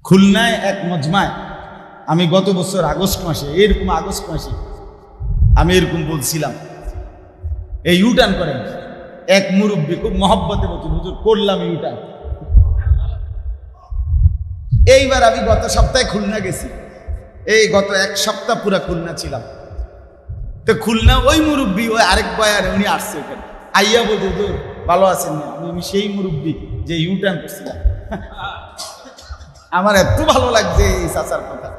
খুলনায় এক মজমায় আমি গত বছর আগস্ট মাসে আমি এরকম বলছিলাম, এই ইউটার্ন করেন। এক মুরব্বী খুব মহব্বতে বলছিল, হুজুর করলাম ইউটার্ন। এইবার আমি গত সপ্তাহে খুলনা গেছি, এই গত এক সপ্তাহ পুরা খুলনা ছিলাম। তো খুলনা ওই মুরব্বী, ওই আরেক বয়ারে উনি আসছে ওখানে, আইয়া বলছে হুজুর ভালো আছেন না? আমি সেই মুরব্বী যে ইউটার্ন করছিলাম। আমার এত ভালো লাগছে এই চাচার কথা।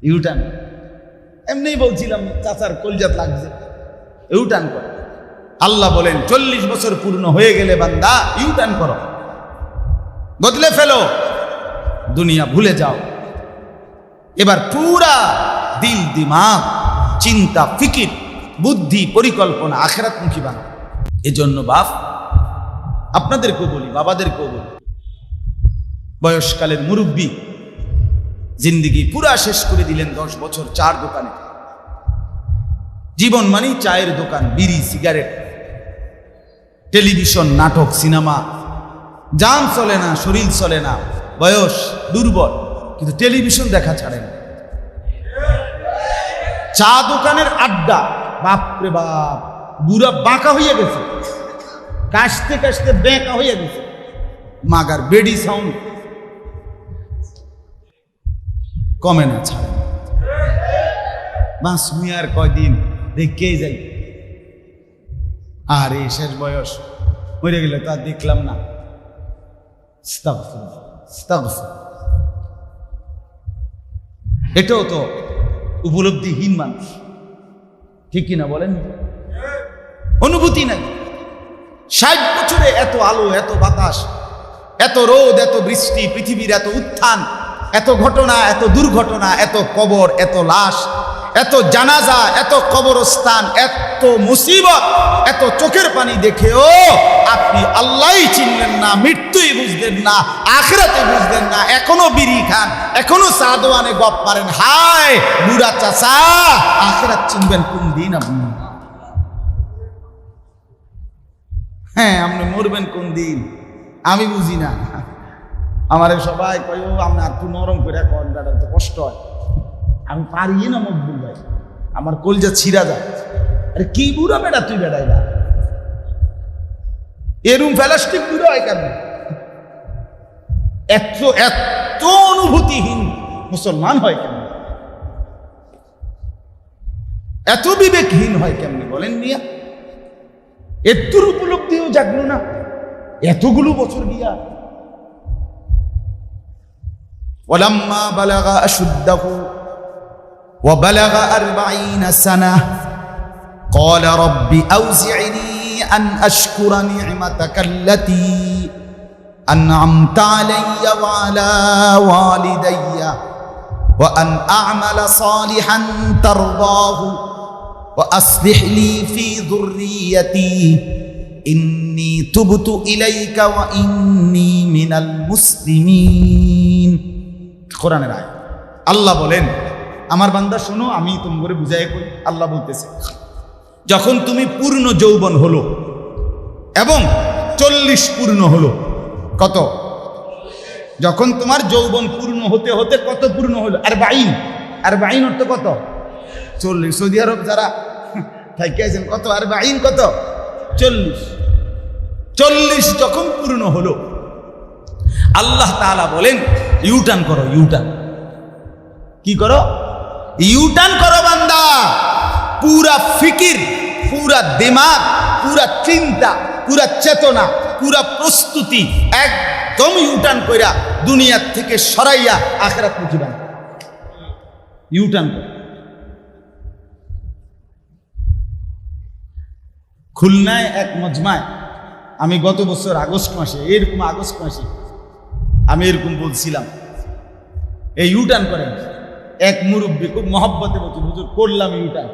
ইউটার্ন এমনি বলছিলাম, চাচার কলজাত লাগছে, ইউটার্ন করো। আল্লাহ বলেন 40 বছর পূর্ণ হয়ে গেলে বান্দা ইউটার্ন করো, বদলে ফেলো, দুনিয়া ভুলে যাও। এবার পুরা দিল দিমাগ, চিন্তা, ফিকির, বুদ্ধি, পরিকল্পনা আখিরাতমুখী বানাও। এজন্য বাপ আপনাদেরকেও বলি, বাবাদেরকেও বলি, বয়সকালের মুরব্বী জিন্দিগি পুরা শেষ করে দিলেন 10 বছর চার দোকানে। জীবন মানেই চায়ের দোকান, বিড়ি, সিগারেট, টেলিভিশন, নাটক, সিনেমা। জান চলে না, শরীর চলে না, বয়স দুর্বল, কিন্তু টেলিভিশন দেখা ছাড়ে না। চা দোকানের আড্ডা, বাপরে বাপ, বুড়া বাঁকা হইয়া গেছে, কাশতে কাশতে বেঁকা হইয়া গেছে। মাগার বেডি সাউন্ড কমে না, ছাড়ে না। মাস মিয়ার কয়দিন দেখে যাই, আর এই শেষ বয়স মরে গেলে তা দেখলাম না। এটাও তো উপলব্ধিহীন মানুষ, ঠিক কিনা বলেন? অনুভূতি নাই। 60 বছরে এত আলো, এত বাতাস, এত রোদ, এত বৃষ্টি, পৃথিবীর এত উত্থান, এত ঘটনা, এত দুর্ঘটনা, এত কবর, এত লাশ, এত জানাজা, এত কবরস্থান, এত মুসিবত, এত চোখের পানি দেখেও আপনি আল্লাহই চিনলেন না, মৃত্যুই বুঝলেন না, আখিরাতে বুঝলেন না, এখনো বিড়ি খান, এখনো সাদওয়ানে গপ পারেন। হায় বুড়া চাচা, আখিরাত চিনবেন কোন দিন আপনি? হ্যাঁ, আপনি মরবেন কোন দিন আমি বুঝি না। আমারে সবাই কয়, ও আপনি একটু নরম করে কন, বেটার তো কষ্ট হয়। আমি পারি না মকবুল ভাই, আমার কলজা ছিঁড়া যায়। আরে কি বুড়া বেটা তুই, বেড়াই না এরুম প্লাস্টিক বুড়া হয় কেন? এত এত অনুভূতিহীন মুসলমান হয় কেন? এত বিবেকহীন হয় কেমনি বলেন মিয়া? এতর উপলব্ধিও জাগলো না এতগুলো বছর গিয়া। ওয়ালাম্মা বালাগা আশুদ্দাহু ওয়া বালাগা 40 সানা ক্বালা রাব্বি আওজি'নি আন আশকুরা নি'মাতাকাল্লাতী আন'আমতা আলাইয়া ওয়া আলা ওয়ালিদাইয়া ওয়া আন আ'মালা সালিহান তারদাহু ওয়া আসলিহ লি ফি যুররিয়্যাতি ইন্নী তুবতু ইলাইকা ওয়া ইন্নী মিনাল মুসলিমিন। কোরআনের আয়াত। আল্লাহ বলেন, আমার বান্দা শোনো, আমি তোমাকে বুঝাই কই। আল্লাহ বলতেছে, যখন তুমি পূর্ণ যৌবন হলো এবং 40 পূর্ণ হলো, কত? যখন তোমার যৌবন পূর্ণ হতে হতে কত পূর্ণ হলো? 40 অর্থ কত? 40। সৌদি আরব যারা থাইকেছেন কত? 40 কত? 40 যখন পূর্ণ হলো, আল্লাহ তাআলা বলেন ইউটার্ন করো। ইউটার্ন কি করো? ইউটার্ন করো বান্দা। পুরা ফিকির, পুরা দিমাগ, পুরা চিন্তা, পুরা চেতনা, পুরা প্রস্তুতি একদম ইউটার্ন কইরা দুনিয়ার থেকে সরাইয়া আখিরাত মুখী বানাও। ইউটার্ন করো। খুলনায় এক মজমায় আমি গত বছর আগস্ট মাসে আমি এরকম বলছিলাম, এই ইউটার্ন করেন। এক মুরব্বী খুব মহব্বতে বলছিল, হুজুর করলাম ইউটার্ন।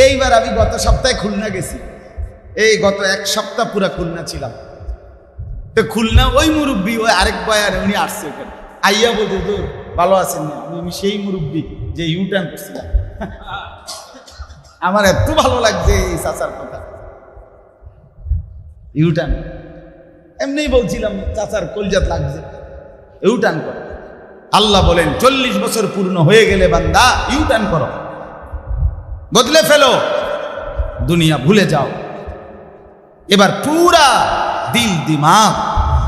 এইবার আমি গত সপ্তাহে খুলনা গেছি, এই গত এক সপ্তাহ পুরা খুলনা ছিলাম। তো খুলনা ওই মুরব্বী, ওই আরেক বয়ারে উনি আসছে ওখানে, আইয়া বলছে হুজুর ভালো আছেন না? আমি সেই মুরব্বী যে ইউটার্ন করছিলাম। আমার এত ভালো লাগছে এই চাচার কথা। ইউটার্ন এমনি বলছিলাম চাচার কলজাত লাগছে, ইউটার্ন করো। আল্লাহ বলেন 40 বছর পূর্ণ হয়ে গেলে বান্দা ইউটার্ন করো, বদলে ফেলো, দুনিয়া ভুলে যাও। এবার পুরা দিল দিমাগ,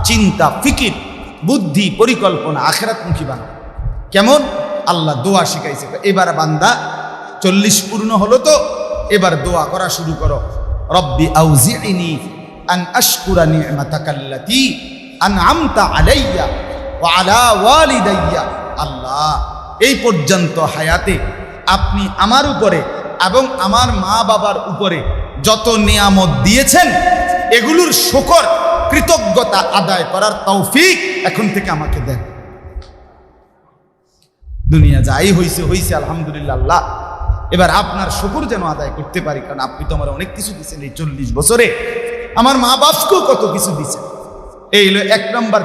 চিন্তা, ফিকির, বুদ্ধি, পরিকল্পনা আখিরাতমুখী বানাও। কেমন? আল্লাহ দোয়া শিখাইছে। এবার বান্দা 40 পূর্ণ হলো তো এবার দোয়া করা শুরু করো। রব্বি আউজি'নি আন আশকুরা নি'মাতাকাল্লাতী আন'আমতা আলাইয়া ওয়া আলা ওয়ালিদাইয়া। আল্লাহ, এই পর্যন্ত হায়াতে আপনি আমার উপরে এবং আমার মা বাবার উপরে যত নিয়ামত দিয়েছেন এগুলোর শুকর, কৃতজ্ঞতা আদায় করার তৌফিক এখন থেকে আমাকে দেন। দুনিয়া যাই হইছে হইছে, আলহামদুলিল্লাহ আল্লাহ, এবার আপনার শুকর যেন আদায় করতে পারি, কারণ আপনি তো আমার অনেক কিছু দিচ্ছেন এই 40 বছরে, আমার মা বাপকেও কত কিছু দিচ্ছেন। এই হলো 1 নম্বর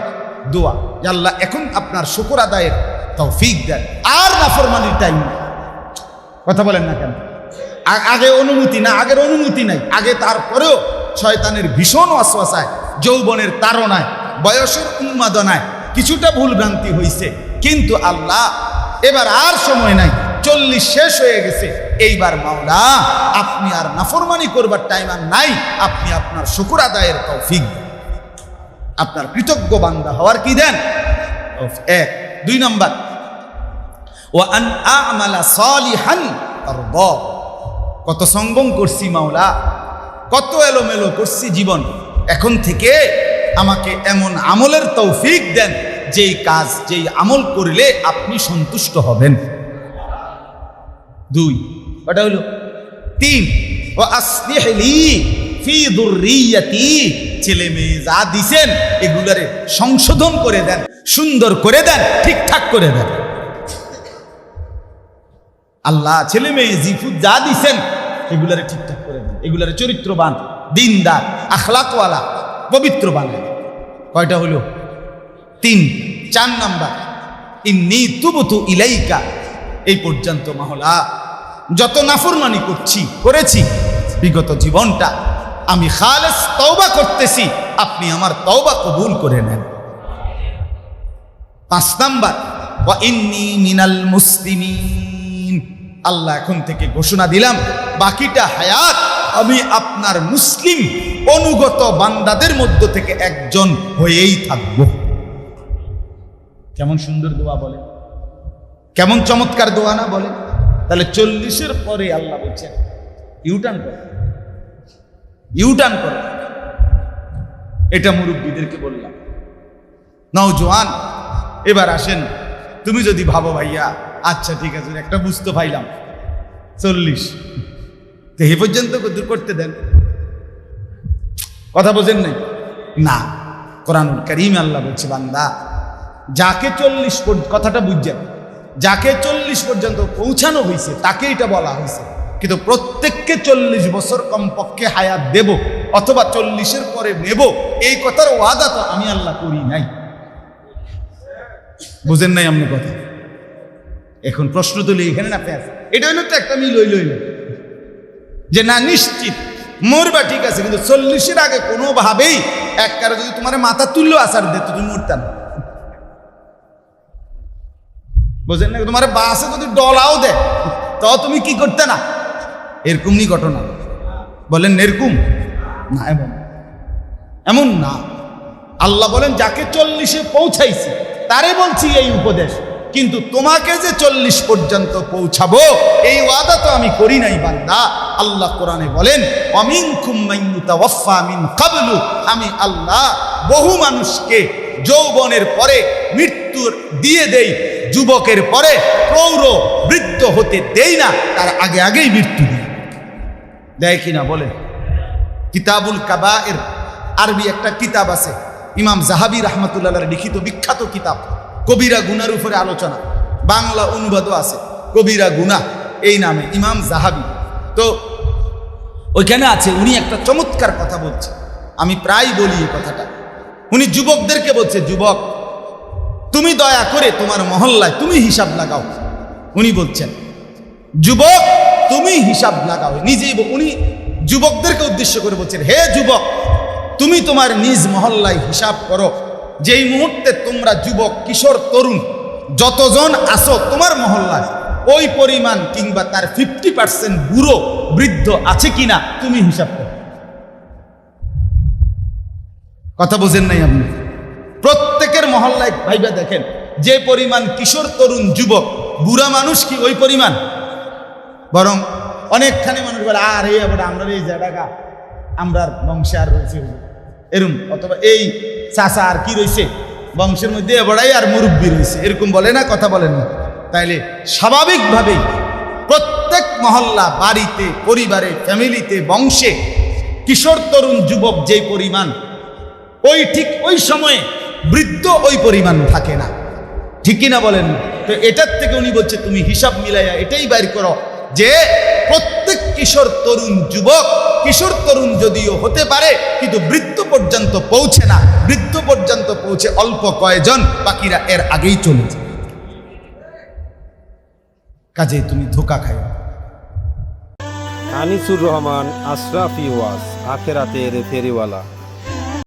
দোয়া, যে আল্লাহ এখন আপনার শুকর আদায়ের তৌফিক দেন। আর নাফরমানির টাইম নাই। কথা বলেন না কেন? আগে অনুমতি না, আগের অনুমতি নাই, আগে তারপরেও শয়তানের ভীষণ ওয়াসওয়াসায়, যৌবনের তাড়নায়, বয়সের উন্মাদনায় কিছুটা ভুল ভ্রান্তি হইছে, কিন্তু আল্লাহ এবার আর সময় নাই, 40 শেষ হয়ে গেছে। এইবার মাওলা আপনি আর নাফরমানি করবার টাইম আর নাই, আপনি আপনার শুকর আদায়ের তৌফিক দেন, আপনার কৃতজ্ঞ বান্দা হওয়ার কি দেন। 1 2 নম্বর, ওয়া আন আ'মালা সালিহান তারদা। কত সঙ্গম করছি মাওলা, কত এলোমেলো করছি জীবন, এখন থেকে আমাকে এমন আমলের তৌফিক দেন যেই কাজ, যেই আমল করলে আপনি সন্তুষ্ট হবেন। 2 ওটা হলো। 3 ওয়া আসলিহ লি ফি যুররিয়াতি। ছেলে মেয়ে যা দিছেন এগুলারে সংশোধন করে দেন, সুন্দর করে দেন, ঠিকঠাক করে দেন। আল্লাহ ছেলে মেয়ে জিফুত যা দিছেন এগুলারে ঠিকঠাক করে দেন, এগুলারে চরিত্রবান, দিনদার, আখলাকওয়ালা, পবিত্র বানান। কয়টা হলো? 3। 4 নাম্বার, ইন্নী তুবতু ইলাইকা। এই পর্যন্ত মাওলা যত নাফরমানি করেছি বিগত জীবনটা, আমি খালেস তওবা করতেছি, আপনি আমার তওবা কবুল করে নেন। 5 নাম্বার, ওয়া ইন্নী মিনাল মুসলিমিন। আল্লাহ এখন থেকে ঘোষণা দিলাম বাকিটা হায়াত আমি আপনার মুসলিম অনুগত বান্দাদের মধ্য থেকে একজন হয়েই থাকব। কেমন সুন্দর দোয়া বলে, কেমন চমৎকার দোয়া না বলে। তাহলে 40-এর পরে আল্লাহ বলছেন ইউটার্ন করো, ইউটার্ন করো। এটা মুরব্বীদেরকে বললাম। নওজোয়ান এবার আসেন, তুমি যদি ভাবো ভাইয়া আচ্ছা ঠিক আছে একটা বুঝতে পাইলাম 40 তো এ পর্যন্ত দূর করতে দেন, কথা বোঝেন নাই না। কোরআনুল কারীমে আল্লাহ বলছে বান্দা যাকে 40 কথাটা বুঝছেন, যাকে 40 পর্যন্ত পৌঁছানো হয়েছে তাকে এটা বলা হয়েছে, কিন্তু প্রত্যেককে 40 বছর কমপক্ষে হায়াত দেব অথবা 40-এর পরে নেব, এই কথার ওয়াদা তো আমি আল্লাহ করি নাই। বুঝেন নাই আপনি কথা? এখন প্রশ্ন তুলি এখানে না প্যাস, এটা হইল তো একটা মিল হইল যে না নিশ্চিত মরবা ঠিক আছে, কিন্তু 40-এর আগে কোনোভাবেই এক কারো যদি তোমার মাথা তুললো আসার দে তুমি মরতাম। বুঝেন না? তোমার বাসে যদি ডলাও দেয় তো তুমি কি করতে না, এরকমই ঘটনা। বলেন এরকম না, এমন না। আল্লাহ বলেন যাকে 40-এ পৌঁছাইছি তারে বলছি এই উপদেশ, কিন্তু তোমাকে যে 40 পর্যন্ত পৌঁছাবো এই ওয়াদা তো আমি করি নাই বান্দা। আল্লাহ কোরআনে বলেন ওয়ামিনকুম মান ইউতাওয়াফা মিন ক্বাবলু। আমি আল্লাহ বহু মানুষকে যৌবনের পরে মৃত্যু দিয়ে দেই, যুবকের পরে প্রৌঢ় বৃদ্ধ হতে দেই না, তার আগে আগেই মৃত্যু দিই। দেয় কিনা বলেন? কিতাবুল কাবায়ের আরবি একটা কিতাব আছে, ইমাম জাহাবি রাহমাতুল্লাহর লিখিত বিখ্যাত কিতাব, কবিরা গুনার উপরে আলোচনা, বাংলা অনুবাদও আছে, কবিরা গুনাহ এই নামে ইমাম জাহাবি। তো ওইখানে আছে, উনি একটা চমৎকার কথা বলছে, আমি প্রায় বলি এই কথাটা। উনি যুবকদেরকে বলছে, যুবক তুমি দয়া করে তোমার মহল্লায় তুমি হিসাব লাগাও। উনি বলছেন যুবক তুমি হিসাব লাগাও, নিজেই উনি যুবকদেরকে উদ্দেশ্য করে বলছেন, হে যুবক তুমি তোমার নিজ মহল্লায় হিসাব করো, যেই মুহূর্তে তোমরা যুবক, কিশোর, তরুণ যতজন আসো তোমার মহল্লায়, ওই পরিমাণ কিংবা তার 50% বুড়ো বৃদ্ধ আছে কিনা তুমি হিসাব করো। কথা বুঝেন নাই আপনি? প্রত্যেকের মহল্লায় ভাইবা দেখেন, যে পরিমাণ কিশোর, তরুণ, যুবক, বুড়া মানুষ কি ওই পরিমাণ? বরং অনেকখানি মানুষ বলে আর এই আবার আমরা এই জায়গা আমরা বংশে আর রয়েছে এরম, অথবা এই চাচা আর কি রয়েছে বংশের মধ্যে এবারাই আর মুরব্বী রয়েছে, এরকম বলে না, কথা বলেন না। তাইলে স্বাভাবিকভাবেই প্রত্যেক মহল্লা, বাড়িতে, পরিবারে, ফ্যামিলিতে, বংশে কিশোর, তরুণ, যুবক যেই পরিমাণ, ওই ঠিক ওই সময়ে বৃদ্ধ ওই পরিমাণ থাকে না, ঠিক কিনা বলেন? তো এটার থেকে উনি বলছে তুমি হিসাব মিলাইয়া এটাই বাইর করো যে প্রত্যেক কিশোর, তরুণ, যুবক, কিশোর, তরুণ যদিও হতে পারে কিন্তু বৃদ্ধ পর্যন্ত পৌঁছে না, বৃদ্ধ পর্যন্ত পৌঁছে অল্প কয়েকজন, বাকিরা এর আগেই চলে যায়। কাজেই তুমি ধোঁকা খাই। আনিসুর রহমান, আশরাফি ওয়াজ, আখেরাতের ফেরিওয়ালা।